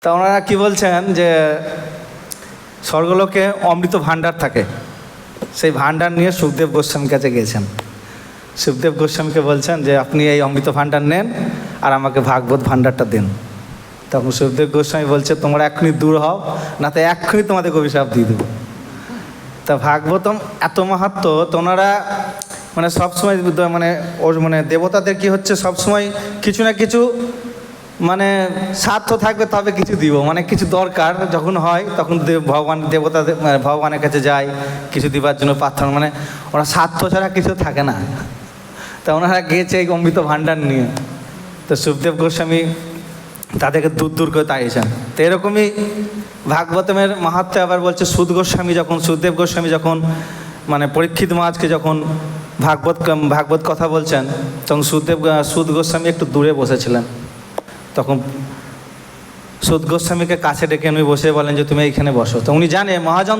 তা ওনারা কি বলছেন যে স্বর্গলোকে অমৃত ভাণ্ডার থাকে, সেই ভাণ্ডার নিয়ে সুখদেব গোস্বামীর কাছে গিয়েছেন। সুখদেব গোস্বামীকে বলছেন যে আপনি এই অমৃত ভাণ্ডার নেন আর আমাকে ভাগবত ভাণ্ডারটা দিন। তখন সুখদেব গোস্বামী বলছে তোমরা এক্ষুনি দূর হও, না তো এক্ষুনি তোমাদের অভিশাপ দিয়ে দেবো। তা ভাগবতম এত মাহাত্ম, তোমরা মানে সবসময় মানে দেবতাদের কি হচ্ছে সবসময় কিছু না কিছু মানে স্বার্থ থাকবে, তবে কিছু দিব, মানে কিছু দরকার যখন হয় তখন ভগবানের কাছে যায় কিছু দিবার জন্য প্রার্থনা, মানে ওরা স্বার্থ ছাড়া কিছু থাকে না। তা ওনারা গিয়েছে এই অমৃত ভাণ্ডার নিয়ে। তো সুখদেব গোস্বামী তাদেরকে দূর দূর করে তাড়িয়েছেন। তো এরকমই ভাগবতমের মাহাত্ম্য আবার বলছে সুখদেব গোস্বামী যখন মানে পরীক্ষিত মহারাজকে যখন ভাগবত কথা বলছেন, তখন সুদ গোস্বামী একটু দূরে বসেছিলেন। তখন সুদ গোস্বামীকে কাছে ডেকে উনি বসে বলেন যে তুমি এইখানে বসো। তো উনি জানে মহাজন,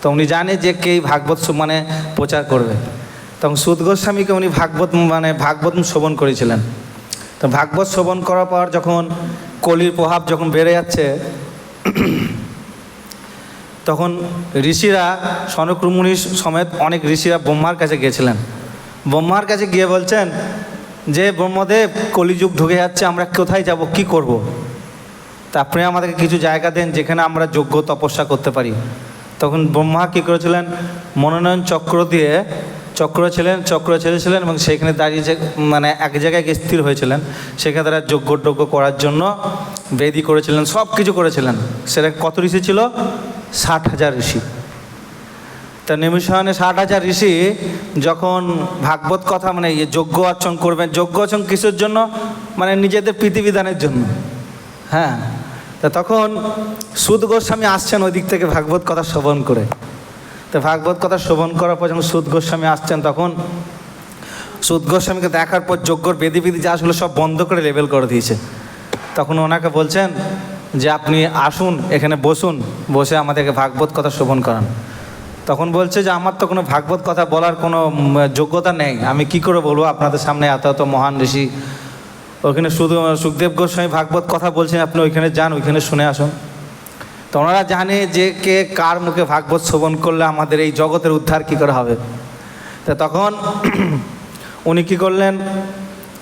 তো উনি জানে যে কে ভাগবত মানে প্রচার করবে। তখন সুদ গোস্বামীকে উনি ভাগবত শ্রবণ করেছিলেন। তো ভাগবত শ্রবণ করার পর যখন কলির প্রভাব যখন বেড়ে যাচ্ছে, তখন ঋষিরা সনক মুনি সমেত অনেক ঋষিরা ব্রহ্মার কাছে গিয়েছিলেন। ব্রহ্মার কাছে গিয়ে বলছেন যে ব্রহ্মদেব, কলিযুগ ঢুকে যাচ্ছে, আমরা কোথায় যাব, কি করব? তা আপনি আমাদেরকে কিছু জায়গা দেন যেখানে আমরা যোগ্য তপস্যা করতে পারি। তখন ব্রহ্মা কী করেছিলেন, মনোনয়ন চক্র ছেড়েছিলেন এবং সেখানে দাঁড়িয়ে মানে এক জায়গায় গিয়ে স্থির হয়েছিলেন। সেখানে তারা যজ্ঞ করার জন্য বেদি করেছিলেন, সব কিছু করেছিলেন। সেটা কত ঋষি ছিল? 60,000 ঋষি। তা নিমিষায়নে 60,000 ঋষি যখন ভাগবত কথা মানে যজ্ঞ অর্চন করবেন, যজ্ঞ অর্চন কিসের জন্য? মানে নিজেদের প্রীতিবিধানের জন্য। হ্যাঁ, তা তখন সুদ গোস্বামী আসছেন ওই দিক থেকে ভাগবত কথা শ্রবণ করে। তো ভাগবত কথা শ্রবণ করার পর যখন সুদ গোস্বামী আসছেন, তখন সুদ গোস্বামীকে দেখার পর যজ্ঞর বেদি যা আসলে সব বন্ধ করে লেবেল করে দিয়েছে। তখন ওনাকে বলছেন যে আপনি আসুন, এখানে বসুন, বসে আমাদেরকে ভাগবত কথা শ্রবণ করান। তখন বলছে যে আমার তো কোনো ভাগবত কথা বলার কোনো যোগ্যতা নেই, আমি কি করে বলবো আপনাদের সামনে, এত মহান ঋষি। ওইখানে সুখদেব গোস্বামী ভাগবত কথা বলছেন, আপনি ওইখানে যান, ওইখানে শুনে আসুন। তো ওনারা জানে যে কে কার মুখে ভাগবত শ্রবণ করলে আমাদের এই জগতের উদ্ধার কী করে হবে। তো তখন উনি কী করলেন,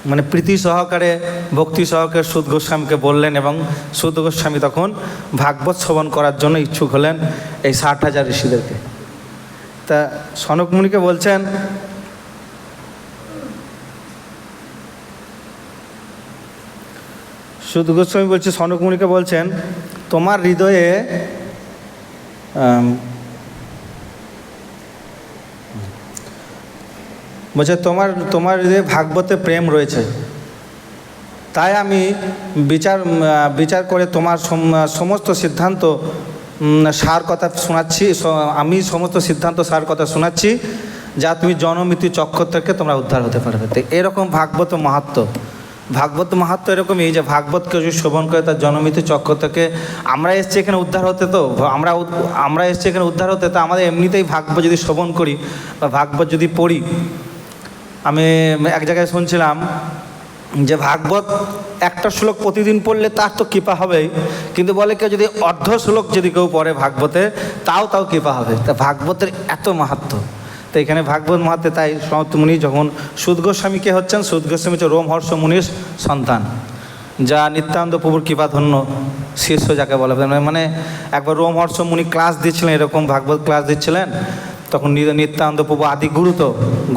মানে প্রীতি সহকারে ভক্তি সহকারে সুদ গোস্বামীকে বললেন, এবং সুদ গোস্বামী তখন ভাগবত শ্রবণ করার জন্য ইচ্ছুক হলেন এই 60,000 ঋষিদেরকে। তা সনক মুনিকে বলছেন, সুদ গোস্বামী বলছে, সনক মুনিকে বলছেন তোমার হৃদয়ে বলছে তোমার হৃদয়ে ভাগবতে প্রেম রয়েছে, তাই আমি বিচার করে তোমার সমস্ত সিদ্ধান্ত সার কথা শোনাচ্ছি, যা তুমি জনমৃত্যু চক্র থেকে তোমরা উদ্ধার হতে পারবে। তো এরকম ভাগবত মাহাত্ম্য এরকমই যে ভাগবতকে যদি শ্রবণ করে তার জনমৃত্যু চক্র থেকে আমরা এসছি এখানে উদ্ধার হতে। তো আমরা এসছি এখানে উদ্ধার হতে, তো আমাদের এমনিতেই ভাগবত যদি শ্রবণ করি বা ভাগবত যদি পড়ি। আমি এক জায়গায় শুনছিলাম যে ভাগবত একটা শ্লোক প্রতিদিন পড়লে তার তো কৃপা হবেই, কিন্তু বলে কেউ যদি অর্ধ শ্লোক যদি কেউ পড়ে ভাগবতে, তাও কৃপা হবে। তা ভাগবতের এত মাহাত্ম্য। তো এখানে ভাগবত মাহাত্ম্যে তাই সনত মুনি যখন সুদ গোস্বামী কে হচ্ছেন, সুদ গোস্বামী হচ্ছে রোমহর্ষ মুনির সন্তান, যা নিত্যানন্দ প্রভুর কৃপাধন্য শিষ্য যাকে বলা হয়। মানে একবার রোমহর্ষ মুনি ক্লাস দিচ্ছিলেন, এরকম ভাগবত ক্লাস দিচ্ছিলেন, তখন নিত্যানন্দ প্রভু আদি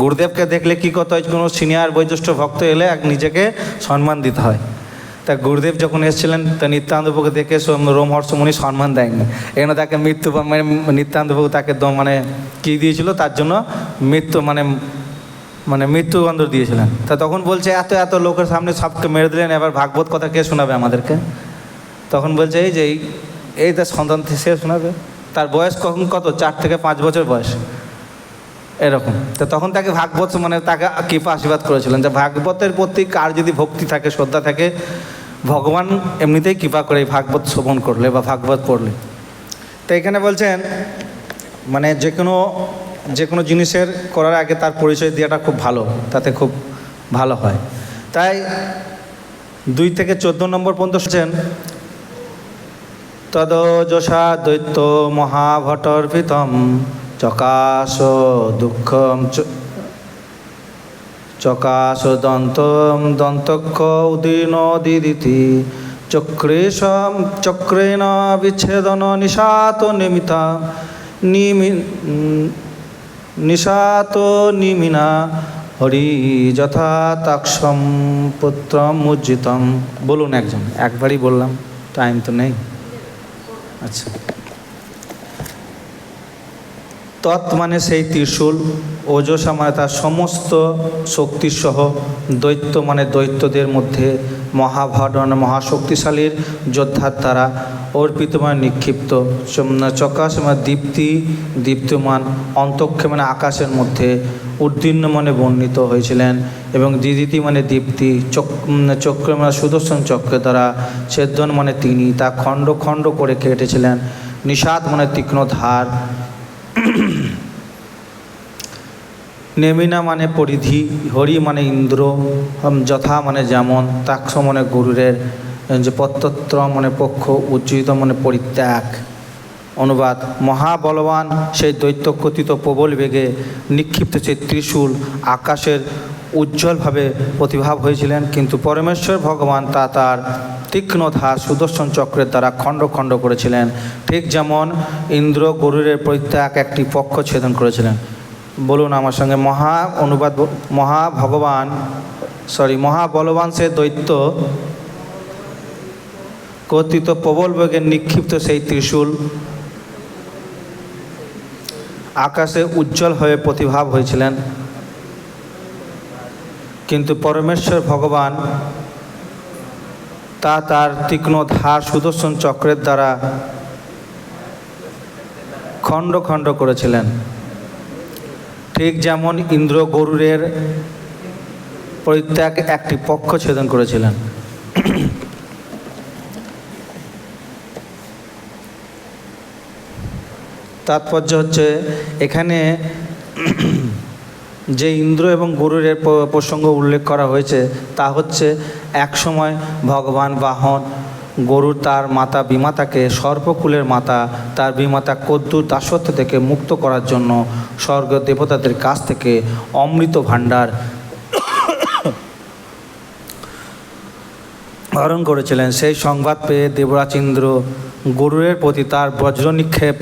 গুরুদেবকে দেখলে কী করতে হয়, কোনো সিনিয়র বয়োজ্যেষ্ঠ ভক্ত এলে নিজেকে সম্মান দিতে হয়। তা গুরুদেব যখন এসেছিলেন, তা নিত্যানন্দ প্রভুকে দেখে রোমহর্ষ মুনি সম্মান দেয়নি, এখানে তাকে নিত্যানন্দ প্রভু তাকে কী দিয়েছিল, তার জন্য মৃত্যুদণ্ড দিয়েছিলেন। তা তখন বলছে এত লোকের সামনে সবকে মেরে দিলেন, এবার ভাগবত কথা কে শোনাবে আমাদেরকে? তখন বলছে এই তার সন্তান সে শোনাবে, তার বয়স কত 4 থেকে 5 বছর বয়স এরকম। তো তখন তাকে ভাগবত তাকে কৃপা আশীর্বাদ করেছিলেন যে ভাগবতের প্রতি কার যদি ভক্তি থাকে, শ্রদ্ধা থাকে, ভগবান এমনিতেই কৃপা করে এই ভাগবত শ্রবণ করলে বা ভাগবত পড়লে। তো এখানে বলছেন মানে যে কোনো জিনিসের করার আগে তার পরিচয় দেওয়াটা খুব ভালো, তাতে খুব ভালো হয়। তাই 2 থেকে 14 নম্বর পর্যন্ত শুনছেন তদোজসা দৈত্য মহাভটর্পিতম চকাশ দুঃখম চকাশ দন্তক্ষ উদীর্ণ দিদিতি চক্রেণ বিচ্ছেদন নিশাত নিমিতা নিশাত নিমিনা হরি যথা তাক্ষম পুত্রম উজ্জিতম। বলুন একজন, একবারই বললাম, টাইম তো নেই। আচ্ছা, তৎ মানে সেই ত্রিশূল, ওজসা মানে তার সমস্ত শক্তিসহ, দৈত্য মানে দৈত্যদের মধ্যে, মহাভাট মানে মহাশক্তিশালীর যোদ্ধার দ্বারা অর্পিত মানে নিক্ষিপ্ত, চকাশ মানে দীপ্তিমান, অন্তক্ষে মানে আকাশের মধ্যে, উদ্দীর্ণ মানে বর্ণিত হয়েছিলেন, এবং দিদিতি মানে দীপ্তি, চক্র মানে সুদর্শন চক্রের দ্বারা, ছেদন মানে তিনি তা খণ্ড খণ্ড করে কেটেছিলেন, নিষাদ মানে তীক্ষ্ণ ধার, নেমিনা মানে পরিধি, হরি মানে ইন্দ্র, যথা মানে যেমন, তাক্ষ মানে গরুরের, যে পত্তত্র মানে পক্ষ, উজ্জীবিত মানে পরিত্যাগ। অনুবাদ: মহাবলবান সেই দৈত্য কথিত প্রবল বেগে নিক্ষিপ্ত সেই ত্রিশূল আকাশের উজ্জ্বলভাবে প্রতিভাব হয়েছিলেন, কিন্তু পরমেশ্বর ভগবান তা তার তীক্ষ্ণ ধার সুদর্শন চক্রের দ্বারা খণ্ড খণ্ড করেছিলেন, ঠিক যেমন ইন্দ্র গরুরের পরিত্যাগ একটি পক্ষ ছেদন করেছিলেন। বলুন আমার সঙ্গে, মহাবলবান সে দৈত্য কর্তৃত প্রবল বেগে নিক্ষিপ্ত সেই ত্রিশূল আকাশে উজ্জ্বল হয়ে প্রতিভাব হয়েছিলেন, কিন্তু পরমেশ্বর ভগবান তা তার তীক্ষ্ণ ধার সুদর্শন চক্রের দ্বারা খণ্ড খণ্ড করেছিলেন, ঠিক যেমন ইন্দ্র গরুরের পরিত্যাগ একটি পক্ষ ছেদন করেছিলেন। তাৎপর্য হচ্ছে, এখানে যে ইন্দ্র এবং গরুরের প্রসঙ্গ উল্লেখ করা হয়েছে তা হচ্ছে, একসময় ভগবান বাহন গরুর তার মাতা বিমাতাকে, সর্পকুলের মাতা তার বিমাতা কদ্দুর দাসত্ব থেকে মুক্ত করার জন্য স্বর্গ দেবতাদের কাছ থেকে অমৃত ভাণ্ডার হরণ করেছিলেন। সেই সংবাদ পেয়ে দেবরাজ ইন্দ্র গরুরের প্রতি তার বজ্র নিক্ষেপ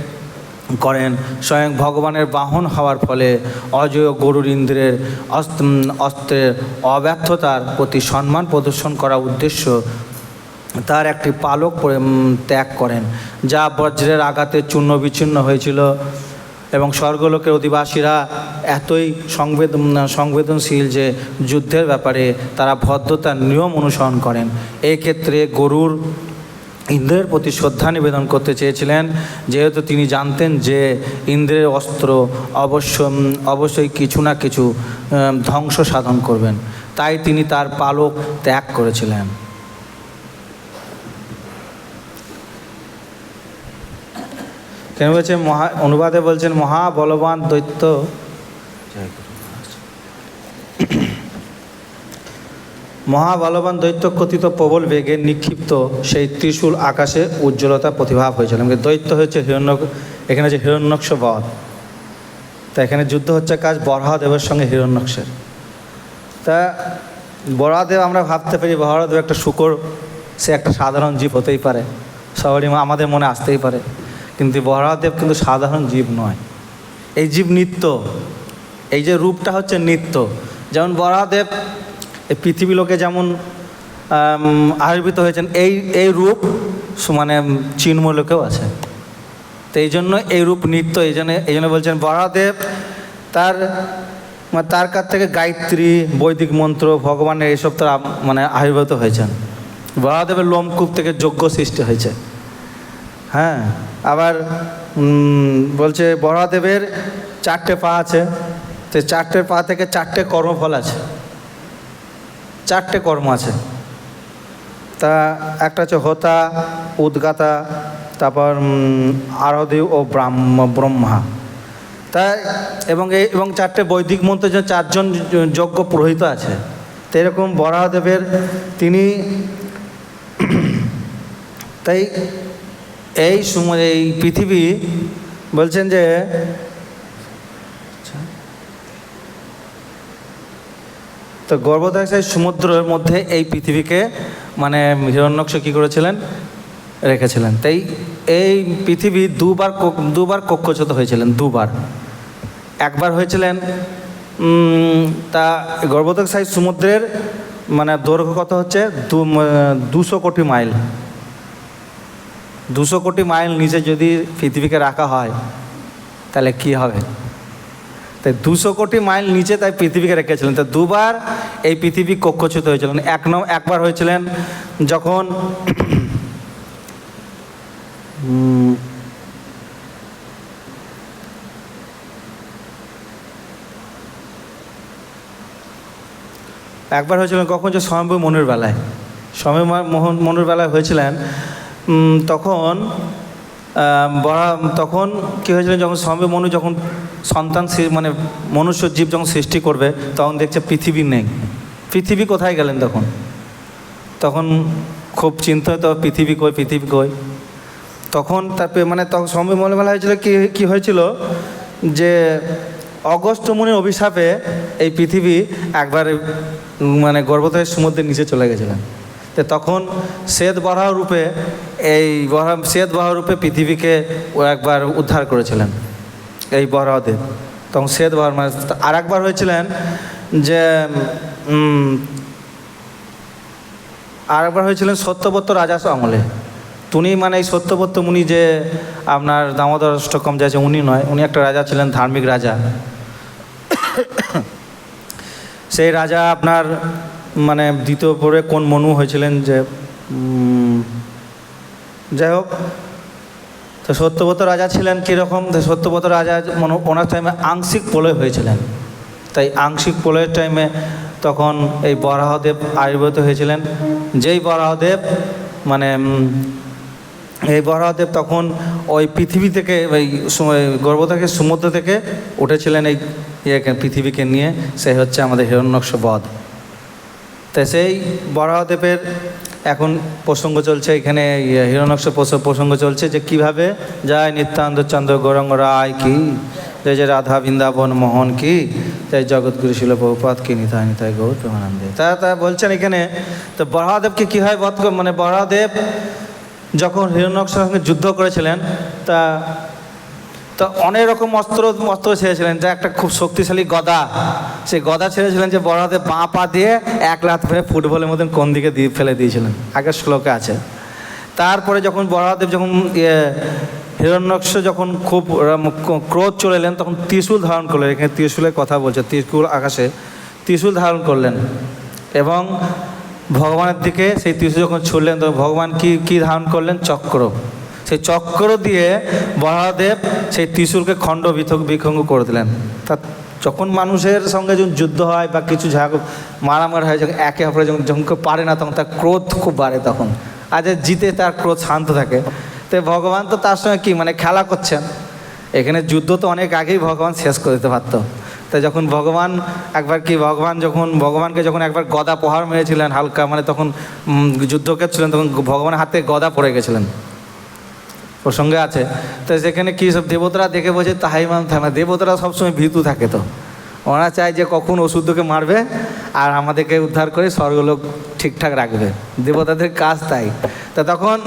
করেন। স্বয়ং ভগবানের বাহন হওয়ার ফলে অজয় গরুর ইন্দ্রের অস্ত্রের অব্যর্থতার প্রতি সম্মান প্রদর্শন করার উদ্দেশ্য তার একটি পালক ত্যাগ করেন, যা বজ্রের আঘাতে চূর্ণ বিচ্ছিন্ন হয়েছিল, এবং স্বর্গলোকের অধিবাসীরা এতই সংবেদনশীল যে যুদ্ধের ব্যাপারে তারা ভদ্রতার নিয়ম অনুসরণ করেন। এই ক্ষেত্রে গরুর ইন্দ্রের প্রতি শ্রদ্ধা নিবেদন করতে চেয়েছিলেন, যেহেতু তিনি জানতেন যে ইন্দ্রের অস্ত্র অবশ্যই কিছু না কিছু ধ্বংস সাধন করবেন, তাই তিনি তার পালক ত্যাগ করেছিলেন। কেন বলছে অনুবাদে বলছেন, মহাবলবান দৈত্য কথিত প্রবল বেগে নিক্ষিপ্ত সেই ত্রিশূল আকাশে উজ্জ্বলতা প্রতিভাব হয়েছিল। দৈত্য হচ্ছে এখানে যে হিরণ্যকশ বধ, তা এখানে যুদ্ধ হচ্ছে কাজ বরাহদেবের সঙ্গে হিরণ্যকশের। তা বরাহদেব আমরা ভাবতে পারি বরাহদেব একটা শূকর, সে একটা সাধারণ জীব হতেই পারে, সবারই আমাদের মনে আসতেই পারে, কিন্তু বরাহদেব কিন্তু সাধারণ জীব নয়। এই জীব নিত্য, এই যে রূপটা হচ্ছে নিত্য। যেমন বরাহদেব এই পৃথিবী লোকে যেমন আবির্ভূত হয়েছেন, এই রূপ মানে চিন্ময় লোকেও আছে। তো এই জন্য এই রূপ নিত্য। এই জন্য বলছেন বরাহদেব তার কাছ থেকে গায়ত্রী, বৈদিক মন্ত্র, ভগবানের এইসব তারা মানে আবির্ভূত হয়েছেন। বরাহদেবের লোমকূপ থেকে যজ্ঞ সৃষ্টি হয়েছে। হ্যাঁ, আবার বলছে বরাহদেবের 4টে পা আছে, তো 4টে পা থেকে 4টে কর্মফল আছে, 4টে কর্ম আছে। তা একটা হচ্ছে হোতা, উদ্গাতা, তারপর আরোহী ও ব্রহ্মা। তাই এবং 4টে বৈদিক মন্ত্রে যে 4জন যজ্ঞ পুরোহিত আছে। তো এরকম বরাহদেবের তিনি তাই এই সময় এই পৃথিবী বলছেন যে তো গর্ভদশায় সমুদ্রের মধ্যে এই পৃথিবীকে মানে হিরণ্যাক্ষ কী করেছিলেন, রেখেছিলেন। তাই এই পৃথিবী দুবার কক্ষচ্যুত হয়েছিলেন, দুবার। একবার হয়েছিলেন তা গর্ভদশায় সমুদ্রের মানে দৈর্ঘ্য কত হচ্ছে 200 কোটি মাইল। 200 কোটি মাইল নিচে যদি পৃথিবীকে রাখা হয় তাহলে কি হবে? তাই 200 কোটি মাইল নিচে তাই পৃথিবীকে রেখেছিলেন। তো দুবার এই পৃথিবী কক্ষচ্যুত হয়েছিলেন। একবার হয়েছিলেন যখন একবার হয়েছিলেন কখন, যে স্বয়ম্ভু মনুর বেলায়। স্বয়ম্ভু মনুর বেলায় হয়েছিলেন। তখন তখন কী হয়েছিলেন, যখন স্বয়ম্ভু মনু যখন সন্তান মানে মনুষ্য জীব যখন সৃষ্টি করবে তখন দেখছে পৃথিবী নেই। পৃথিবী কোথায় গেলেন? তখন খুব চিন্তা হতো, পৃথিবী কই, পৃথিবী কই। তখন তারপরে মানে তখন স্বয়ম্ভু মনুর বেলা হয়েছিল কি হয়েছিল, যে অগস্ত্য মুনির অভিশাপে এই পৃথিবী একবার মানে গর্ভদশায় সমুদ্রের নিচে চলে গেছিলেন। তো তখন শ্বেতবরাহ রূপে পৃথিবীকে ও একবার উদ্ধার করেছিলেন এই বরাহদেব। তখন শ্বেতবরাহ মানে আর একবার হয়েছিলেন যে আর একবার হয়েছিলেন সত্যব্রত রাজা আমলে। উনি মানে এই সত্যব্রত মুনি যে আপনার দামোদর অষ্টকম যে আছে উনি নয়, উনি একটা রাজা ছিলেন, ধার্মিক রাজা। সেই রাজা আপনার মানে দ্বিতীয় পরে কোন মনু হয়েছিলেন যে যাই হোক। তো সত্যব্রত রাজা ছিলেন কীরকম, সত্যব্রত রাজা ওনার টাইমে আংশিক প্রলয় হয়েছিলেন। তাই আংশিক প্রলয়ের টাইমে তখন এই বরাহদেব আবির্ভূত হয়েছিলেন। যেই বরাহদেব মানে এই বরাহদেব তখন ওই পৃথিবী থেকে ওই গর্ভ থেকে সমুদ্র থেকে উঠেছিলেন এই পৃথিবীকে নিয়ে। সে হচ্ছে আমাদের হিরণ্যাক্ষ বধ। তাই সেই বরাহদেবের এখন প্রসঙ্গ চলছে এখানে, হিরণ্যাক্ষ প্রসঙ্গ চলছে যে কিভাবে যায় নিত্যানন্দ চন্দ্র গৌরাঙ্গ রায় কি, যে রাধা বৃন্দাবন মোহন কি, তাই জগৎগুরু শিল প্রভুপাদ কি, নিতাই নিতাই গৌর প্রেমানন্দে। তা বলছেন এখানে। তো বরাহদেবকে কী হয় বধ, মানে বরাহদেব যখন হিরণ্যাক্ষের সঙ্গে যুদ্ধ করেছিলেন তো অনেক রকম অস্ত্র ছেড়েছিলেন, যা একটা খুব শক্তিশালী গদা। সেই গদা ছেড়েছিলেন যে বরাহদেব বাঁ পা দিয়ে এক লাথ ফেলে ফুটবলের মতন কোন দিকে ফেলে দিয়েছিলেন, আগের শ্লোকে আছে। তারপরে যখন বরাহদেব যখন হিরণ্যাক্ষ যখন খুব ক্রোধ চলে এলেন তখন ত্রিশূল ধারণ করলেন। এখানে ত্রিশূলের কথা বলছে, ত্রিশূল আকাশে ত্রিশূল ধারণ করলেন এবং ভগবানের দিকে সেই ত্রিশূল যখন ছুড়লেন তখন ভগবান কি ধারণ করলেন, চক্র। সেই চক্র দিয়ে বরাহদেব সেই ত্রিশূলকে খণ্ড বিখণ্ড করে দিলেন। তা যখন মানুষের সঙ্গে যখন যুদ্ধ হয় বা কিছু মারামারি হয়, যখন একে অপরে যখন কেউ পারে না তখন তার ক্রোধ খুব বাড়ে। তখন আজ জিতে তার ক্রোধ শান্ত থাকে। তো ভগবান তো তার সঙ্গে কি মানে খেলা করছেন। এখানে যুদ্ধ তো অনেক আগেই ভগবান শেষ করে দিতে পারতো। তাই যখন ভগবান একবার ভগবানকে যখন একবার গদা প্রহার মেরেছিলেন হালকা, মানে তখন যুদ্ধ করছিলেন তখন ভগবানের হাতে গদা পড়ে গেছিলেন, প্রসঙ্গে আছে। তো সেখানে কী সব দেবতারা দেখে বলছে তাহাই মান থানা। দেবতারা সবসময় ভীতু থাকে, তো ওরা চায় যে কখন অশুদ্ধকে মারবে আর আমাদেরকে উদ্ধার করে স্বর্গলোক ঠিকঠাক রাখবে। দেবতাদের কাজ তাই। তা তখন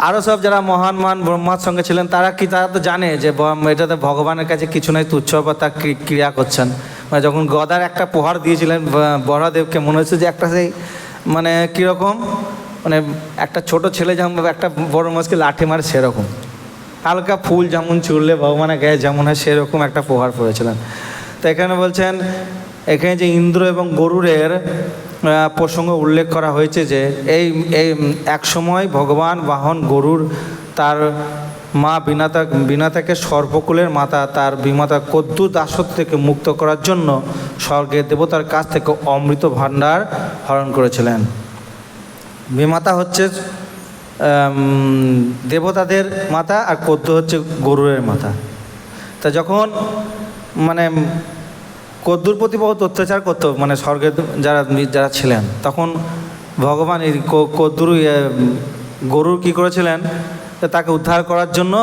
আরও সব যারা মহান ব্রহ্মার সঙ্গে ছিলেন তারা তো জানে যে এটাতে ভগবানের কাছে কিছু নয়, তুচ্ছ বা তার ক্রিয়া করছেন। মানে যখন গদার একটা প্রহার দিয়েছিলেন বরাহদেবকে, মনে হচ্ছে যে একটা সেই মানে কীরকম মানে একটা ছোট ছেলে যেমন একটা বড় মাছকে লাঠি মারে সেরকম, হালকা ফুল যেমন ছুড়লে ভগবানের গায়ে যেমন হয় সেরকম একটা প্রহার পড়েছিলেন। তো এখানে বলছেন, এখানে যে ইন্দ্র এবং গরুরের প্রসঙ্গ উল্লেখ করা হয়েছে যে এই এক সময় ভগবান বাহন গরুর তার মা বিনাতাকে সর্বকুলের মাতা তার বিমাতা কদ্দু দাসত্ব থেকে মুক্ত করার জন্য স্বর্গের দেবতার কাছ থেকে অমৃত ভাণ্ডার হরণ করেছিলেন। বিমাতা হচ্ছে দেবতাদের মাতা আর কদ্দু হচ্ছে গরুরের মাতা। তা যখন মানে কদ্দুর প্রতি বহুত অত্যাচার করতো মানে স্বর্গের যারা ছিলেন, তখন ভগবান এই কদ্দুর গরুর কি করেছিলেন, তাকে উদ্ধার করার জন্য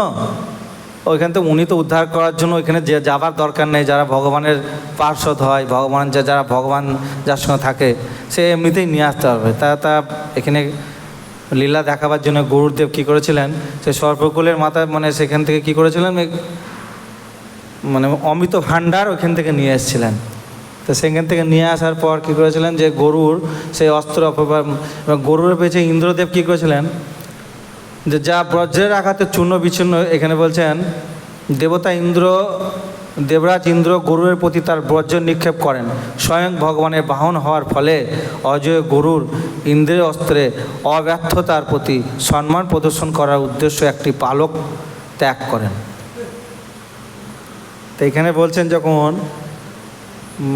ওইখান থেকে উনি তো উদ্ধার করার জন্য ওইখানে যে যাবার দরকার নেই, যারা ভগবানের পার্ষদ হয়, ভগবান যারা ভগবান যার সঙ্গে থাকে সে এমনিতেই নিয়ে আসতে হবে। তা এখানে লীলা দেখাবার জন্য গুরুদেব কী করেছিলেন, সে সর্পকুলের মাথায় মানে সেখান থেকে কি করেছিলেন, মানে অমৃত ভাণ্ডার ওইখান থেকে নিয়ে এসেছিলেন। তো সেখান থেকে নিয়ে আসার পর কী করেছিলেন, যে গরুর সেই অস্ত্র গরুর পেছে ইন্দ্রদেব কী করেছিলেন, যে যা বজ্রের আঘাতে চূর্ণ বিচ্ছিন্ন, এখানে বলছেন দেবরাজ ইন্দ্র গরুরের প্রতি তার বজ্র নিক্ষেপ করেন। স্বয়ং ভগবানের বাহন হওয়ার ফলে অজয় গরুর ইন্দ্রের অস্ত্রে অব্যর্থতার প্রতি সম্মান প্রদর্শন করার উদ্দেশ্য একটি পালক ত্যাগ করেন। তো এখানে বলছেন যখন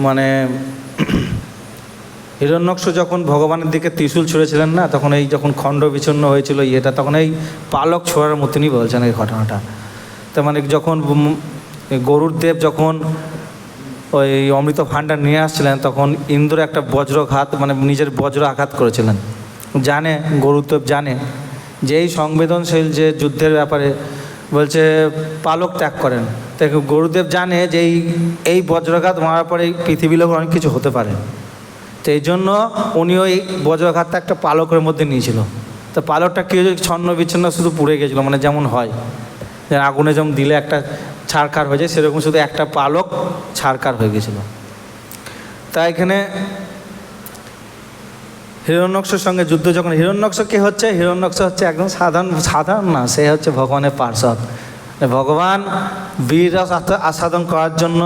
মানে হিরণ্যাক্ষ যখন ভগবানের দিকে ত্রিশূল ছুঁড়েছিলেন না, তখন এই যখন খণ্ড বিচ্ছিন্ন হয়েছিল ইয়েটা, তখন এই পালক ছোঁড়ার মতনই বলছেন এই ঘটনাটা। তো মানে যখন গরুর দেব যখন ওই অমৃত ভাণ্ডার নিয়ে আসছিলেন, তখন ইন্দ্র একটা বজ্রঘাত মানে নিজের বজ্র আঘাত করেছিলেন। জানে গরুদেব জানে যে এই সংবেদনশীল যে যুদ্ধের ব্যাপারে বলছে পালক ত্যাগ করেন। তাই গরুদেব জানে যে এই বজ্রাঘাত মারার পরে পৃথিবীর লোক অনেক কিছু হতে পারে। তো এই জন্য উনি ওই বজ্রাঘাতটা একটা পালকের মধ্যে নিয়েছিল। তো পালকটা কি ছন্ন বিচ্ছিন্ন শুধু পুড়ে গেছিলো, মানে যেমন হয় যে আগুনে যেমন দিলে একটা ছাড়খাড় হয়ে যায়, সেরকম শুধু একটা পালক ছাড়খাড় হয়ে গেছিলো। তা এখানে হিরণ্যাক্ষর সঙ্গে যুদ্ধ যখন, হিরণ্যাক্ষ কে হচ্ছে, হিরণ্যাক্ষ হচ্ছে একদম সাধারণ না, সে হচ্ছে ভগবানের পার্ষদ। ভগবান বীর রস আস্বাদন করার জন্য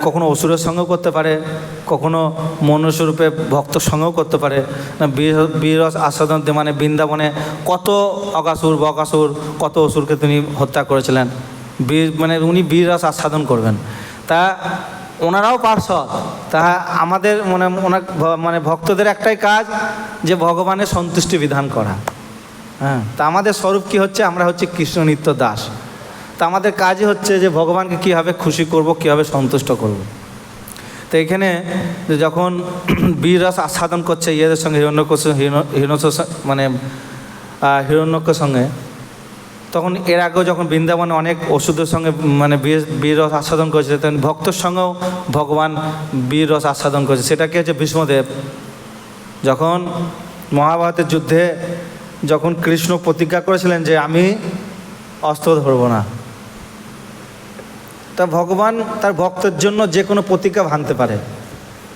কখনো অসুরের সঙ্গেও করতে পারে, কখনো মনুষ্যরূপে ভক্তর সঙ্গেও করতে পারে। বীর রস আস্বাদন মানে বৃন্দাবনে কত অগাসুর বকাসুর কত অসুরকে তিনি হত্যা করেছিলেন, মানে উনি বীর রস আস্বাদন করবেন। তা ওনারাও পার্ষদ। তা আমাদের মানে ভক্তদের একটাই কাজ যে ভগবানের সন্তুষ্টি বিধান করা। হ্যাঁ, তা আমাদের স্বরূপ কি হচ্ছে, আমরা হচ্ছে কৃষ্ণ নিত্য দাস। তা আমাদের কাজই হচ্ছে যে ভগবানকে কীভাবে খুশি করব, কীভাবে সন্তুষ্ট করব। তো এখানে যখন বীর রস আস্বাদন করছে ইয়েদের সঙ্গে হিরণ্যকের সঙ্গে, তখন এর আগেও যখন বৃন্দাবনে অনেক ওষুধের সঙ্গে মানে বীর রস আস্বাদন করেছে, তখন ভক্তর সঙ্গেও ভগবান বীর রস আস্বাদন করেছে। সেটা কি হচ্ছে, ভীষ্মদেব যখন মহাভারতের যুদ্ধে যখন কৃষ্ণ প্রতিজ্ঞা করেছিলেন যে আমি অস্ত্র ধরব না, তা ভগবান তার ভক্তের জন্য যে কোনো প্রতিজ্ঞা ভাঙতে পারে,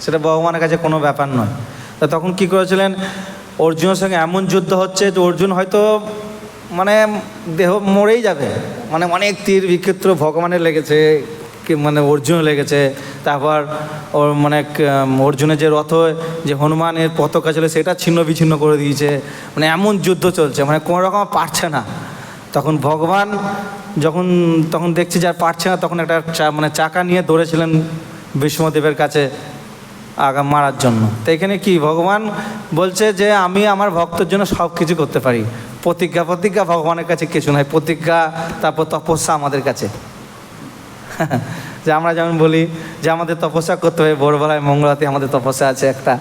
সেটা ভগবানের কাছে কোনো ব্যাপার নয়। তা তখন কি করেছিলেন, অর্জুনের সঙ্গে এমন যুদ্ধ হচ্ছে যে অর্জুন হয়তো মানে দেহ মরেই যাবে, মানে অনেক তীর বিক্ষিপ্ত ভগবানের লেগেছে, মানে অর্জুনের লেগেছে। তারপর ওর মানে অর্জুনের যে রথ যে হনুমানের পতাকা ছিল সেটা ছিন্ন বিচ্ছিন্ন করে দিয়েছে, মানে এমন যুদ্ধ চলছে, মানে কোনো রকম পারছে না। তখন ভগবান তখন দেখছি যার পারছে না, তখন একটা মানে চাকা নিয়ে দৌড়েছিলেন ভীষ্মদেবের কাছে মারার জন্য। তো এখানে কি ভগবান বলছে যে আমি আমার ভক্তের জন্য সব কিছু করতে পারি। প্রতিজ্ঞা ভগবানের কাছে কিছু নয়, প্রতিজ্ঞা তারপর তপস্যা আমাদের কাছে। যে আমরা যেমন বলি যে আমাদের তপস্যা করতে হবে, ভোরবেলায় মঙ্গলাতে আমাদের তপস্যা আছে, একটা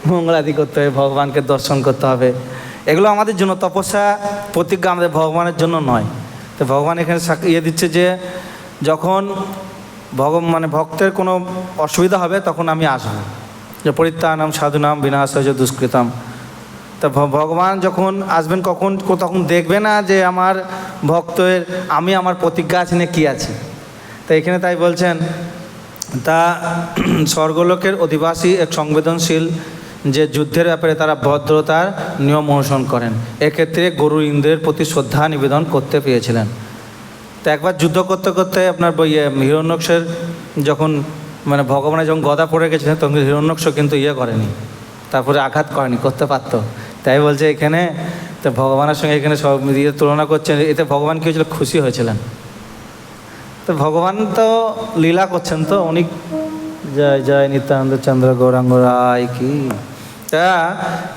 মঙ্গলাদি করতে হবে, ভগবানকে দর্শন করতে হবে, এগুলো আমাদের জন্য তপস্যা। প্রতিজ্ঞা আমাদের ভগবানের জন্য নয়। তো ভগবান এখানে দিচ্ছে যে যখন মানে ভক্তের কোনো অসুবিধা হবে তখন আমি আসবো, যে পরিত্রাণাম সাধুনাম বিনাশায় দুষ্কৃতম। তা ভগবান যখন আসবেন তখন দেখবে না যে আমার ভক্তের আমি আমার প্রতিজ্ঞা আছে না কী আছে। তা এখানে তাই বলছেন, তা স্বর্গলোকের অধিবাসী এক সংবেদনশীল যে যুদ্ধের ব্যাপারে তারা ভদ্রতার নিয়ম অনুসরণ করেন। এক্ষেত্রে গরু ইন্দ্রের প্রতি শ্রদ্ধা নিবেদন করতে পেরেছিলেন। তো একবার যুদ্ধ করতে করতে আপনার হিরণ্যাক্ষের যখন মানে ভগবানের যখন গদা পড়ে গেছিলেন, তখন হিরণ্যাক্ষ কিন্তু করেনি, তারপরে আঘাত করেনি, করতে পারতো। তাই বলছে এখানে তো ভগবানের সঙ্গে এখানে সব তুলনা করছেন, এতে ভগবান কী হয়েছিল, খুশি হয়েছিলেন। তো ভগবান তো লীলা করছেন, তো উনি জয় জয় নিত্যানন্দ চন্দ্র গৌরাঙ্গ রায় কি। তা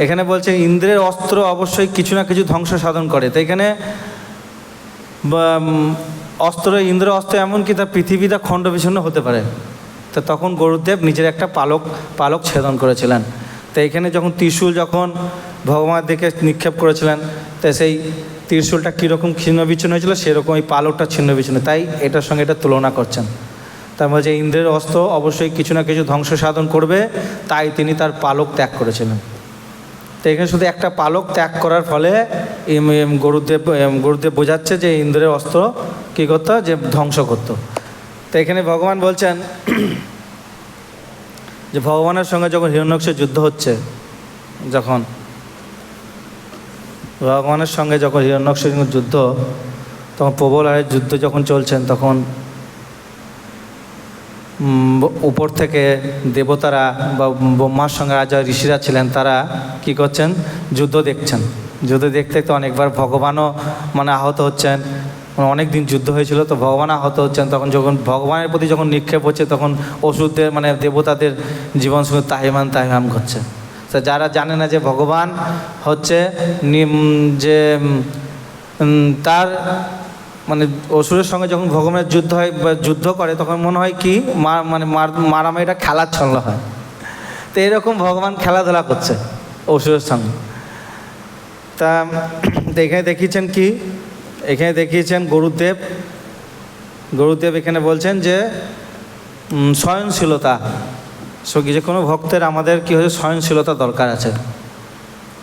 এখানে বলছে ইন্দ্রের অস্ত্র অবশ্যই কিছু না কিছু ধ্বংস সাধন করে। তো এখানে ইন্দ্র অস্ত্র এমনকি তার পৃথিবীটা খণ্ড বিচ্ছিন্ন হতে পারে। তো তখন গরুদেব নিজের একটা পালক ছেদন করেছিলেন। তো এখানে যখন ত্রিশূল যখন ভগবানের দিকে নিক্ষেপ করেছিলেন, তো সেই ত্রিশূলটা কীরকম ছিন্ন বিচ্ছিন্ন হয়েছিল, সেরকম এই পালকটা ছিন্ন বিচ্ছিন্ন, তাই এটার সঙ্গে এটা তুলনা করছেন। তার মধ্যে ইন্দ্রের অস্ত্র অবশ্যই কিছু না কিছু ধ্বংস সাধন করবে, তাই তিনি তার পালক ত্যাগ করেছিলেন। তো এখানে শুধু একটা পালক ত্যাগ করার ফলে গুরুদেব বোঝাচ্ছে যে ইন্দ্রের অস্ত্র কী করতো, যে ধ্বংস করত। তো এখানে ভগবান বলছেন যে ভগবানের সঙ্গে যখন হিরণ্যাক্ষের যুদ্ধ হচ্ছে, যখন ভগবানের সঙ্গে যখন হিরণ্যাক্ষের যুদ্ধ, তখন প্রবল আরের যুদ্ধ যখন চলছেন, তখন উপর থেকে দেবতারা বা ব্রহ্মার সঙ্গে রাজা ঋষিরা ছিলেন, তারা কি করছেন, যুদ্ধ দেখছেন। যুদ্ধ দেখতে দেখতে অনেকবার ভগবানও মানে আহত হচ্ছেন, অনেক দিন যুদ্ধ হয়েছিল, তো ভগবান আহত হচ্ছেন। তখন যখন ভগবানের প্রতি যখন নিক্ষেপ হচ্ছে, তখন অসুরদের মানে দেবতাদের জীবন সঙ্গে তাহিমাম করছে। তো যারা জানে না যে ভগবান হচ্ছে যে তার মানে অসুরের সঙ্গে যখন ভগবানের যুদ্ধ হয় বা যুদ্ধ করে, তখন মনে হয় কি মারামারিটা খেলার ছন্দ হয়। তো এরকম ভগবান খেলাধুলা করছে অসুরের সঙ্গে। তা এখানে দেখিয়েছেন কি, এখানে দেখিয়েছেন গুরুদেব এখানে বলছেন যে সহনশীলতা, যে কোনো ভক্তের আমাদের কী হয়েছে, সহনশীলতা দরকার আছে।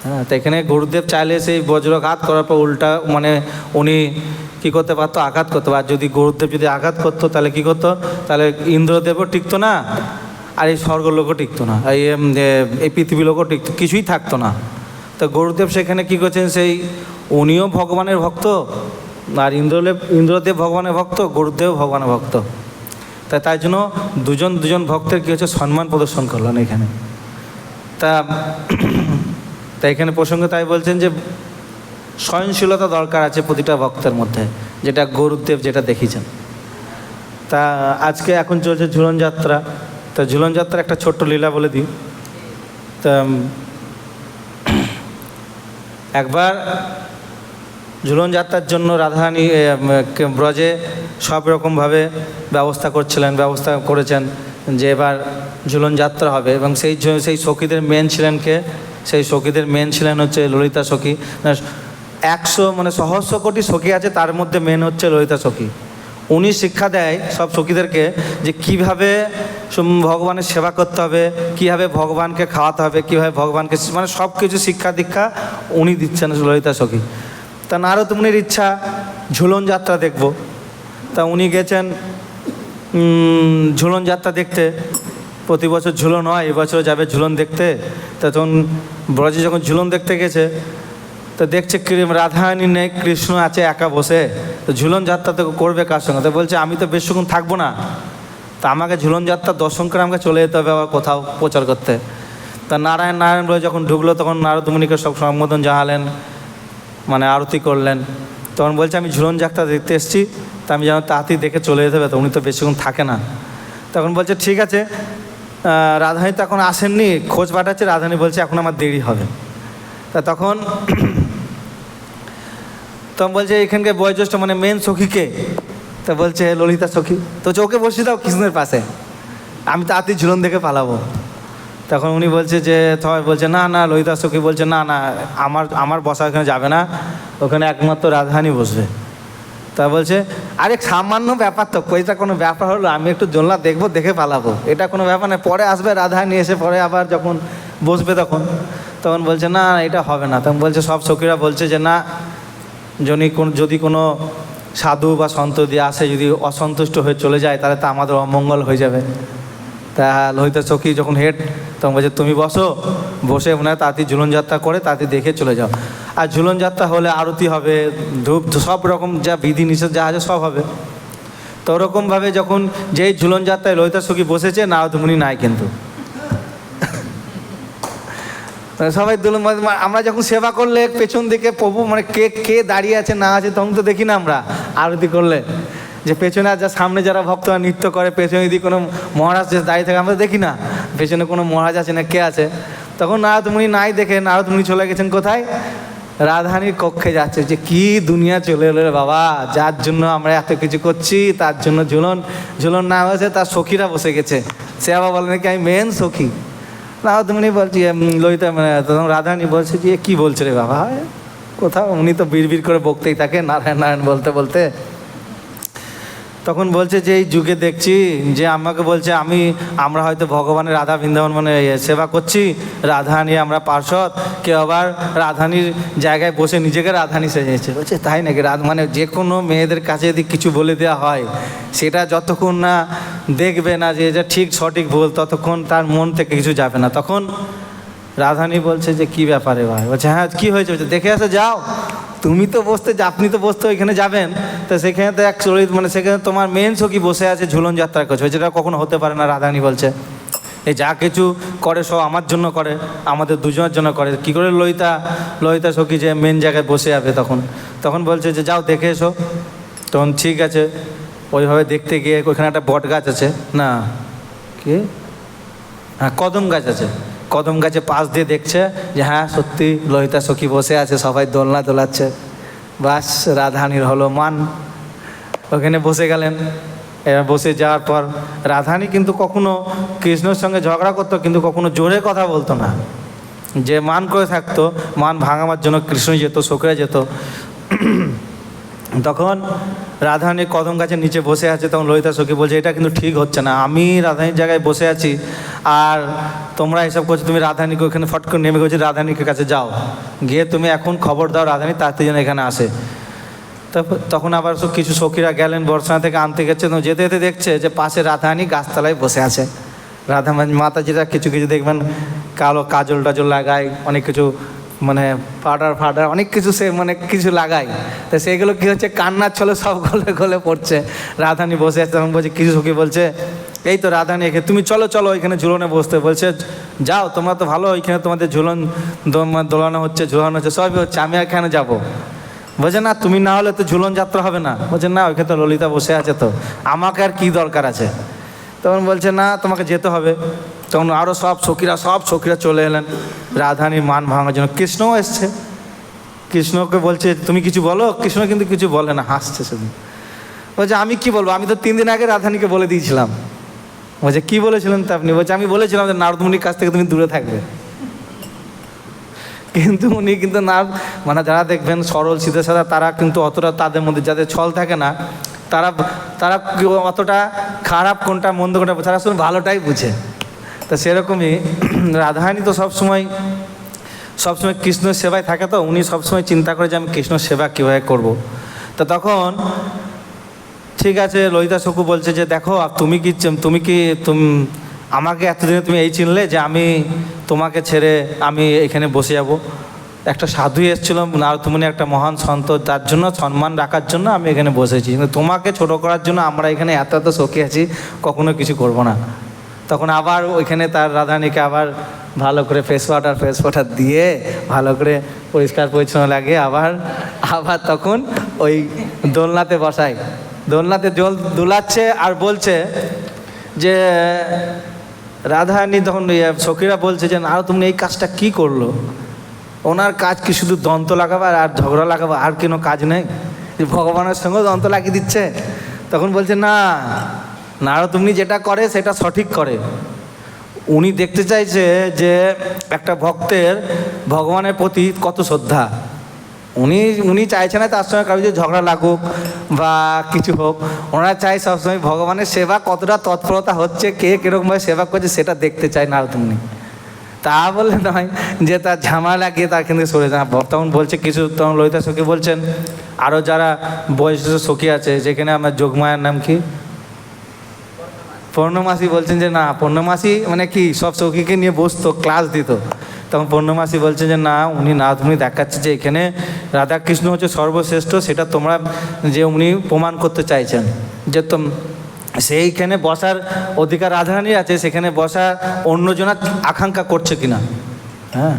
হ্যাঁ, তো এখানে গুরুদেব চাইলে সেই বজ্রঘাত করার পর উল্টা মানে উনি কী করতে পারতো, আঘাত করতে পারতো। আর যদি গুরুদেব যদি আঘাত করতো, তাহলে কী করতো, তাহলে ইন্দ্রদেবও টিকতো না, আর এই স্বর্গলোকও টিকতো না, এই পৃথিবী লোকও টিকতো, কিছুই থাকতো না। তো গুরুদেব সেখানে কী করছেন, সেই উনিও ভগবানের ভক্ত, আর ইন্দ্রদেব ভগবানের ভক্ত, গুরুদেব ভগবানের ভক্ত। তাই জন্য দুজন ভক্তের কী হচ্ছে, সম্মান প্রদর্শন করলেন এখানে। তা এখানে প্রসঙ্গে তাই বলছেন যে সহনশীলতা দরকার আছে প্রতিটা ভক্তের মধ্যে, যেটা গুরুদেব যেটা দেখিয়েছেন। তা আজকে এখন চলছে ঝুলন যাত্রা। তা ঝুলন যাত্রা একটা ছোট্ট লীলা বলে দিই। তা একবার ঝুলন যাত্রার জন্য রাধারানী ব্রজে সব রকমভাবে ব্যবস্থা করেছেন যে এবার ঝুলন যাত্রা হবে, এবং সেই সখীদের মেন ছিলেন কে, সেই সখীদের মেন ছিলেন হচ্ছে ললিতা সখী। 100 মানে সহস্র কোটি সখী আছে, তার মধ্যে মেন হচ্ছে ললিতা সখী। উনি শিক্ষা দেয় সব সখীদেরকে যে কিভাবে ভগবানের সেবা করতে হবে, কিভাবে ভগবানকে খাওয়াতে হবে, কিভাবে ভগবানকে মানে সব কিছু শিক্ষা দীক্ষা উনি দিচ্ছেন ললিতা সখী। তা নারদ মুনির ইচ্ছা ঝুলন যাত্রা দেখব। তা উনি গেছেন ঝুলন যাত্রা দেখতে। প্রতি বছর ঝুলন হয়, এবছর যাবে ঝুলন দেখতে। তা তখন ব্রজে যখন ঝুলন দেখতে গেছে, তো দেখছে রাধারানী নেই, কৃষ্ণ আছে একা বসে। তো ঝুলন যাত্রা তো করবে কার সঙ্গে? তো বলছে আমি তো বেশিক্ষণ থাকবো না, তা আমাকে ঝুলন যাত্রা দর্শন করে আমাকে চলে যেতে হবে আবার কোথাও প্রচার করতে। তা নারায়ণ বলে যখন ঢুকলো, তখন নারদ মুনিকে সব সম্বোধন জানালেন, মানে আরতি করলেন। তখন বলছে আমি ঝুলন যাত্রা দেখতে এসেছি, তা আমি যেন তাড়াতাড়ি দেখে চলে যেতে হবে, তো উনি তো বেশিক্ষণ থাকে না। তখন বলছে ঠিক আছে, রাধারানী তো এখন আসেননি, খোঁজ পাঠাচ্ছে। রাধারানী বলছে এখন আমার দেরি হবে। তা তখন বলছে এখানকার বয়োজ্যেষ্ঠ মানে মেন সখীকে, তা বলছে ললিতা সখী। তো ওকে বসিয়ে দাও কৃষ্ণের পাশে, আমি তাড়াতাড়ি ঝুলন দেখে পালাবো। তখন উনি বলছে যে সবাই বলছে না ললিতা সখী বলছে না আমার বসা ওখানে যাবে না, ওখানে একমাত্র রাধারানী বসবে। তা বলছে আরে সামান্য ব্যাপার তো, এটা কোনো ব্যাপার হলো, আমি একটু জোনলা দেখবো, দেখে পালাবো, এটা কোনো ব্যাপার না, পরে আসবে রাধারানী, এসে পরে আবার যখন বসবে তখন বলছে না এটা হবে না। তখন বলছে সব সখীরা বলছে যে না, যদি কোনো সাধু বা সন্ত দিয়ে আসে, যদি অসন্তুষ্ট হয়ে চলে যায়, তাহলে তো আমাদের অমঙ্গল হয়ে যাবে। তা ললিতা সখী যখন হেড, তখন বলছে তুমি বসে ওনার তাড়াতাড়ি ঝুলন যাত্রা করে তাড়াতাড়ি দেখে চলে যাও। আর ঝুলন যাত্রা হলে আরতি হবে, ধূপ, সব রকম যা বিধি নিষেধ যা আছে সব হবে। তো ওরকমভাবে যখন যেই ঝুলন যাত্রায় ললিতা সখী বসেছে, নারদ মুনি নাই কিন্তু। সবাই আমরা যখন সেবা করলে পেছন দিকে প্রভু মানে কে দাঁড়িয়ে আছে না আছে তখন তো দেখি না আমরা আরতি করলে, যে পেছনে আর যা সামনে যারা ভক্তরা নৃত্য করে, পেছনে যদি কোনো মহারাজ দাঁড়িয়ে থাকে আমরা দেখি না পেছনে কোনো মহারাজ আছে না কে আছে। তখন নারদ মুনি নাই দেখে নারদ মুনি চলে গেছেন কোথায়, রাধারানীর কক্ষে যাচ্ছে। যে কি দুনিয়া চলে এলো রে বাবা, যার জন্য আমরা এত কিছু করছি তার জন্য ঝুলন না হয়েছে, তার সখীরা বসে গেছে। সে আবার বলে নাকি আমি মেন সখী। নারদমুনি বলছি ললিতা মানে তখন রাধারানী বলছে যে কী বলছে রে বাবা, কোথাও উনি তো বিড় করে বকতেই থাকে নারায়ণ নারায়ণ বলতে বলতে। তখন বলছে যে এই যুগে দেখছি যে আমাকে বলছে আমরা হয়তো ভগবানের রাধা বৃন্দাবন মানে সেবা করছি, রাধারানী আমরা পার্ষদ, কেউ আবার রাধারানীর জায়গায় বসে নিজেকে রাধারানী সেজেছে। বলছে তাই নাকি? মানে যে কোনো মেয়েদের কাছে যদি কিছু বলে দেওয়া হয়, সেটা যতক্ষণ না দেখবে না যে এটা ঠিক সঠিক ভুল, ততক্ষণ তার মন থেকে কিছু যাবে না। তখন রাধারানী বলছে যে কি ব্যাপারে ভাই? বলছে হ্যাঁ কী হয়েছে? বলছে দেখে আসো, যাও, তুমি তো বসতে, আপনি তো বসতে ওইখানে যাবেন, তো সেখানে তো এক চরিত মানে সেখানে তোমার মেন সখী বসে আছে ঝুলন যাত্রা করছে, যেটা কখনো হতে পারে না। রাধারানী বলছে এই যা কিছু করে সব আমার জন্য করে, আমাদের দুজনের জন্য করে, কী করে ললিতা সখী যে মেন জায়গায় বসে যাবে? তখন বলছে যে যাও দেখে এসো। তখন ঠিক আছে, ওইভাবে দেখতে গিয়ে ওইখানে একটা বট গাছ আছে, না কি, হ্যাঁ কদম গাছ আছে, কদম গাছে পাশ দিয়ে দেখছে যে হ্যাঁ সত্যি ললিতা সখী বসে আছে, সবাই দোলনা দোলাচ্ছে। বাস রাধারানীর হলো মান, ওখানে বসে গেলেন। এবার বসে যাওয়ার পর রাধারানী কিন্তু কখনো কৃষ্ণের সঙ্গে ঝগড়া করতো, কিন্তু কখনো জোরে কথা বলতো না, যে মান করে থাকতো, মান ভাঙাবার জন্য কৃষ্ণ যেত, সখীরা যেত। তখন রাধারানী কদম গাছের নিচে বসে আছে, তখন ললিতা সখী বলছে এটা কিন্তু ঠিক হচ্ছে না, আমি রাধারানীর জায়গায় বসে আছি আর তোমরা এসব করছো। তুমি রাধারানীকে ওখানে ফট করে নেমে গেছো, রাধারানীকে কাছে যাও, গিয়ে তুমি এখন খবর দাও রাধারানী তাড়াতাড়ি যেন এখানে আসে। তখন আবার কিছু সখীরা গেলেন বর্ষা থেকে আনতে গেছে, তো যেতে যেতে দেখছে যে পাশে রাধারানী গাছতলায় বসে আছে। রাধা মাতাজিরা কিছু দেখবেন কালো কাজল টাজল লাগায়, অনেক কিছু মানে ফাটার অনেক কিছু সে মানে কিছু লাগায়, তো সেগুলো কী হচ্ছে কান্নার ছলে সব গলে পড়ছে। রাধারানী বসে আছে, তখন বলছে কিছু সখী বলছে এই তো রাধারানী এখানে, তুমি চলো ওইখানে ঝুলনে বসতে। বলছে যাও, তোমরা তো ভালো, ওইখানে তোমাদের ঝুলন দোলানো হচ্ছে, ঝুলানো হচ্ছে, সবই হচ্ছে, আমি এখানে যাবো। বলছে না তুমি না হলে তো ঝুলন যাত্রা হবে না। বলছে না ওইখানে তো ললিতা বসে আছে, তো আমাকে আর কি দরকার আছে? তখন বলছে না তোমাকে যেতে হবে। তখন আরও সব সখীরা চলে এলেন রাধারানীর মান ভাঙার জন্য। কৃষ্ণও এসছে, কৃষ্ণকে বলছে তুমি কিছু বলো। কৃষ্ণ কিন্তু কিছু বলে না, হাসছে শুধু। বলছে আমি কি বলবো, আমি তো 3 দিন আগে রাধারানীকে বলে দিয়েছিলাম। বলছে কি বলেছিলেন তা আপনি? বলছে আমি বলেছিলাম যে নারদমুনির কাছ থেকে তুমি দূরে থাকবে। কিন্তু উনি কিন্তু না, মানে যারা দেখবেন সরল সিধে সাদা, তারা কিন্তু অতটা, তাদের মধ্যে যাদের ছল থাকে না, তারা অতটা খারাপ কোনটা মন্দ কোনটা, তারা শুধু ভালোটাই বুঝে। তা সেরকমই রাধারানী তো সবসময় কৃষ্ণের সেবায় থাকে, তো উনি সবসময় চিন্তা করে যে আমি কৃষ্ণের সেবা কীভাবে করব। তো তখন ঠিক আছে ললিতা সখী বলছে যে দেখো তুমি আমাকে এতদিনে তুমি এই চিনলে যে আমি তোমাকে ছেড়ে আমি এখানে বসে যাব? একটা সাধু এসেছিল নারদমুনি, একটা মহান সন্ত, তার জন্য সম্মান রাখার জন্য আমি এখানে বসেছি, কিন্তু তোমাকে ছোট করার জন্য আমরা এখানে এত সখী আছি, কখনো কিছু করব না। তখন আবার ওইখানে তার রাধারানীকে আবার ভালো করে ফ্রেশ ওয়াটার দিয়ে ভালো করে পরিষ্কার পরিচ্ছন্ন লাগে, আবার তখন ওই দোলনাতে বসায়, দোলনাতে জল দুলাচ্ছে আর বলছে যে রাধারানী তখন সখীরা বলছে যে না তুমি এই কাজটা কি করলো? ওনার কাজ কি শুধু দন্ত লাগাবার আর ঝগড়া লাগাবার, আর কোনো কাজ নেই? ভগবানের সঙ্গে দন্ত লাগিয়ে দিচ্ছে। তখন বলছে না, নারদমুনি যেটা করে সেটা সঠিক করে। উনি দেখতে চাইছে যে একটা ভক্তের ভগবানের প্রতি কত শ্রদ্ধা। উনি চাইছে না তার সঙ্গে কারো যে ঝগড়া লাগুক বা কিছু হোক, ওনারা চাই সবসময় ভগবানের সেবা কতটা তৎপরতা হচ্ছে, কে কীরকমভাবে সেবা করছে সেটা দেখতে চায় নারদমুনি। তা বলে নয় যে তার ঝামেলা লাগিয়ে তার কিন্তু সরে যায়। তখন বলছে কিছু, তখন ললিতা সখী বলছেন আরও যারা বয়স্ক সখী আছে, যেখানে আমার যোগমায়ার নাম কি পূর্ণমাসী, বলছেন যে না পূর্ণমাসী মানে কি সব সখীকে নিয়ে বসতো, ক্লাস দিত। তখন পূর্ণমাসী বলছেন যে না উনি নারদমুনি দেখাচ্ছে যে এখানে রাধাকৃষ্ণ হচ্ছে সর্বশ্রেষ্ঠ, সেটা তোমরা যে উনি প্রমাণ করতে চাইছেন যে সেইখানে বসার অধিকার রাধারানীর আছে, সেখানে বসা অন্যজনা আকাঙ্ক্ষা করছে কিনা। হ্যাঁ,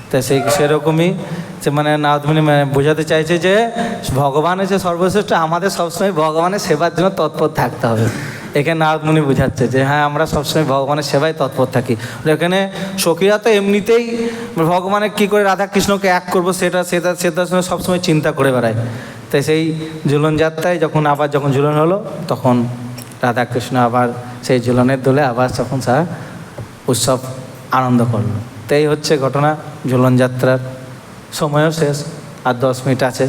তা সেরকমই যে মানে নারদমুনি বোঝাতে চাইছে যে ভগবান হচ্ছে সর্বশ্রেষ্ঠ, আমাদের সবসময় ভগবানের সেবার জন্য তৎপর থাকতে হবে। এখানে নারদমুনি বোঝাচ্ছে যে হ্যাঁ আমরা সবসময় ভগবানের সেবায় তৎপর থাকি। এখানে সখীরা তো এমনিতেই ভগবানের কী করে রাধাকৃষ্ণকে এক করবো সেটা সবসময় চিন্তা করে বেড়ায়। তাই সেই ঝুলন যাত্রায় যখন ঝুলন হলো, তখন রাধাকৃষ্ণ আবার সেই ঝুলনের দোলে আবার যখন উৎসব আনন্দ করলো। তো এই হচ্ছে ঘটনা ঝুলন যাত্রার। সময়ও শেষ, আর 10 মিনিট আছে।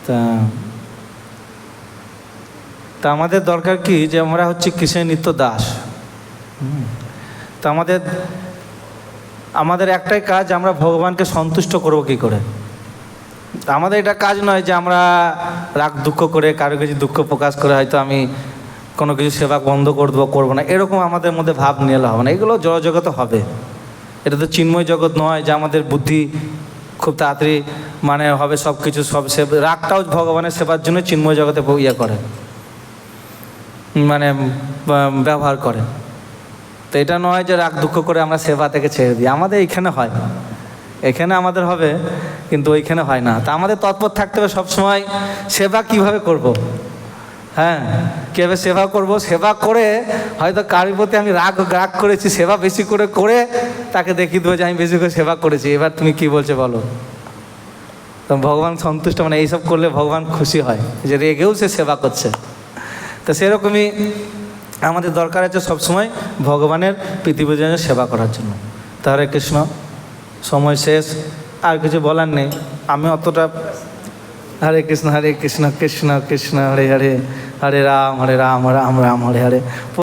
তা তা আমাদের দরকার কি, যে আমরা হচ্ছে কৃষ্ণের নিত্য দাস। তা আমাদের একটাই কাজ, আমরা ভগবানকে সন্তুষ্ট করব কি করে। আমাদের এটা কাজ নয় যে আমরা রাগ দুঃখ করে কারো কিছু দুঃখ প্রকাশ করে হয়তো আমি কোনো কিছু সেবা বন্ধ করবো না, এরকম আমাদের মধ্যে ভাব নিয়ে এলে হবে না। এগুলো জড়জগতে হবে, এটা তো চিন্ময় জগৎ নয় যে আমাদের বুদ্ধি খুব তাড়াতাড়ি মানে হবে সব কিছু। সব রাগটাও ভগবানের সেবার জন্য চিন্ময় জগতে ইয়ে করে, মানে ব্যবহার করে। তো এটা নয় যে রাগ দুঃখ করে আমরা সেবা থেকে ছেড়ে দিই। আমাদের এইখানে হয়, এখানে আমাদের হবে, কিন্তু ওইখানে হয় না। তা আমাদের তৎপর থাকতে হবে সবসময় সেবা কিভাবে করব। হ্যাঁ, কীভাবে সেবা করব, সেবা করে হয়তো কারোর প্রতি আমি রাগ করেছি, সেবা বেশি করে তাকে দেখিয়ে দেবো যে আমি বেশি করে সেবা করেছি, এবার তুমি কি বলছো বলো। তো ভগবান সন্তুষ্ট, মানে এইসব করলে ভগবান খুশি হয় যে রেগেও সে সেবা করছে। তো সেরকমই আমাদের দরকার আছে সবসময় ভগবানের পৃথিবীর জন্য সেবা করার জন্য। তো হরে কৃষ্ণ, সময় শেষ, আর কিছু বলার নেই। আমি অতটা হরে কৃষ্ণ কৃষ্ণ কৃষ্ণ হরে হরে, হরে রাম রাম রাম হরে হরে।